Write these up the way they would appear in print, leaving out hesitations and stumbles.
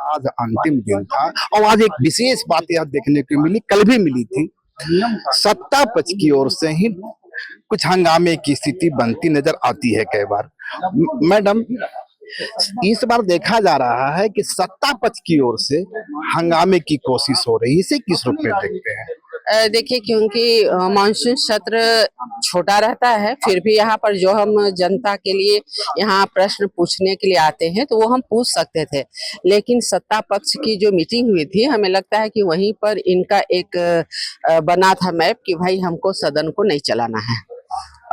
आज अंतिम दिन था और आज एक विशेष बात यह देखने को मिली, कल भी मिली थी। सत्ता पक्ष की ओर से ही कुछ हंगामे की स्थिति बनती नजर आती है कई बार। मैडम, इस बार देखा जा रहा है कि सत्ता पक्ष की ओर से हंगामे की कोशिश हो रही है, इसे किस रूप में देखते हैं? देखिए, क्योंकि मानसून सत्र छोटा रहता है, फिर भी यहाँ पर जो हम जनता के लिए यहाँ प्रश्न पूछने के लिए आते हैं तो वो हम पूछ सकते थे, लेकिन सत्ता पक्ष की जो मीटिंग हुई थी, हमें लगता है कि वहीं पर इनका एक बना था मैप कि भाई हमको सदन को नहीं चलाना है।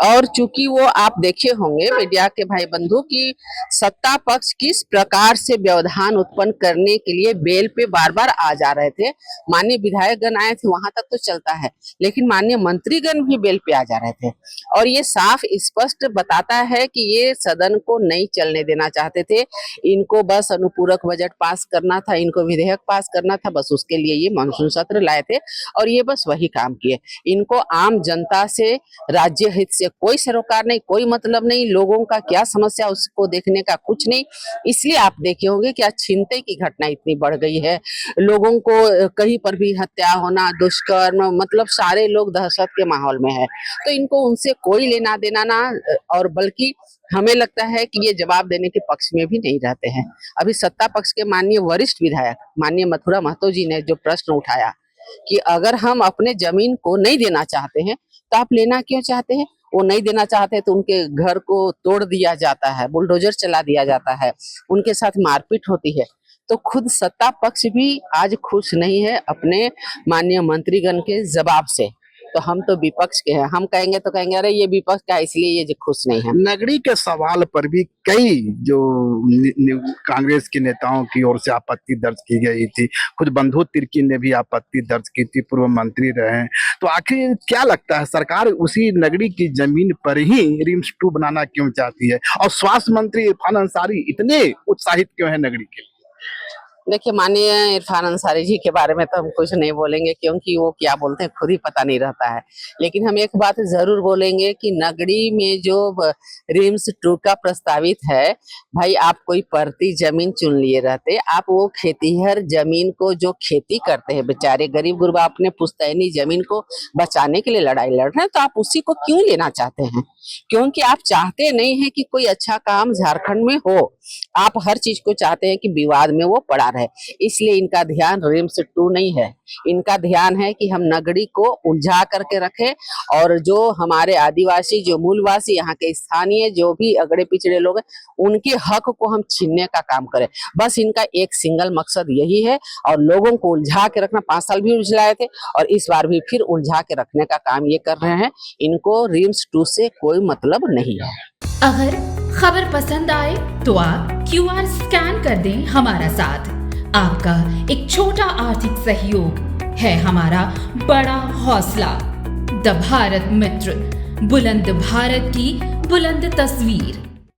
और चूंकि वो आप देखे होंगे मीडिया के भाई बंधु की सत्ता पक्ष किस प्रकार से व्यवधान उत्पन्न करने के लिए बेल पे बार बार आ जा रहे थे। माननीय विधायकगण आए थे, वहां तक तो चलता है, लेकिन माननीय मंत्रीगण भी बेल पे आ जा रहे थे और ये साफ स्पष्ट बताता है कि ये सदन को नहीं चलने देना चाहते थे। इनको बस अनुपूरक बजट पास करना था, इनको विधेयक पास करना था, बस उसके लिए ये मानसून सत्र लाए थे और ये बस वही काम किए। इनको आम जनता से, राज्य हित से कोई सरोकार नहीं, कोई मतलब नहीं, लोगों का क्या समस्या उसको देखने का कुछ नहीं। इसलिए आप देखे होंगे कि आज छीनते की घटना इतनी बढ़ गई है, लोगों को कहीं पर भी हत्या होना, दुष्कर्म, मतलब सारे लोग दहशत के माहौल में है। तो इनको उनसे कोई लेना देना ना, और बल्कि हमें लगता है कि ये जवाब देने के पक्ष में भी नहीं रहते हैं। अभी सत्ता पक्ष के माननीय वरिष्ठ विधायक माननीय मथुरा महतो जी ने जो प्रश्न उठाया कि अगर हम अपने जमीन को नहीं देना चाहते हैं तो आप लेना क्यों चाहते हैं? वो नहीं देना चाहते तो उनके घर को तोड़ दिया जाता है, बुलडोजर चला दिया जाता है, उनके साथ मारपीट होती है। तो खुद सत्ता पक्ष भी आज खुश नहीं है अपने माननीय मंत्रीगण के जवाब से। तो हम तो विपक्ष के हैं, हम कहेंगे तो कहेंगे अरे ये विपक्ष का, इसलिए ये खुश नहीं है। नगरी के सवाल पर भी कई जो कांग्रेस के नेताओं की ओर से आपत्ति दर्ज की गई थी, खुद बंधु तिर्की ने भी आपत्ति दर्ज की थी, पूर्व मंत्री रहे हैं। तो आखिर क्या लगता है, सरकार उसी नगरी की जमीन पर ही रिम्स 2 बनाना क्यों चाहती है और स्वास्थ्य मंत्री इरफान अंसारी इतने उत्साहित क्यों है नगरी के लिए? देखिए, माननीय इरफान अंसारी जी के बारे में तो हम कुछ नहीं बोलेंगे, क्योंकि वो क्या बोलते हैं खुद ही पता नहीं रहता है। लेकिन हम एक बात जरूर बोलेंगे कि नगरी में जो रिम्स 2 का प्रस्तावित है, भाई आप कोई परती जमीन चुन लिए रहते, आप वो खेतीहर जमीन को जो खेती करते हैं बेचारे गरीब गुरबा अपने पुश्तैनी जमीन को बचाने के लिए लड़ाई लड़ रहे हैं, तो आप उसी को क्यों लेना चाहते हैं? क्योंकि आप चाहते नहीं है कि कोई अच्छा काम झारखंड में हो, आप हर चीज को चाहते हैं कि विवाद में वो पड़ा रहे। इसलिए इनका ध्यान रिम्स 2 नहीं है, इनका ध्यान है कि हम नगरी को उलझा करके रखें और जो हमारे आदिवासी, जो मूलवासी, यहाँ के स्थानीय जो भी अगड़े पिछड़े लोग हैं, उनके हक को हम छीनने का काम करें। बस इनका एक सिंगल मकसद यही है और लोगों को उलझा के रखना। 5 साल भी उलझाए थे और इस बार भी फिर उलझा के रखने का काम ये कर रहे हैं। इनको रिम्स 2 से कोई मतलब नहीं है। अगर खबर पसंद आए तो आप QR स्कैन कर दें हमारा साथ। आपका एक छोटा आर्थिक सहयोग है हमारा बड़ा हौसला। द भारत मित्र, बुलंद भारत की बुलंद तस्वीर।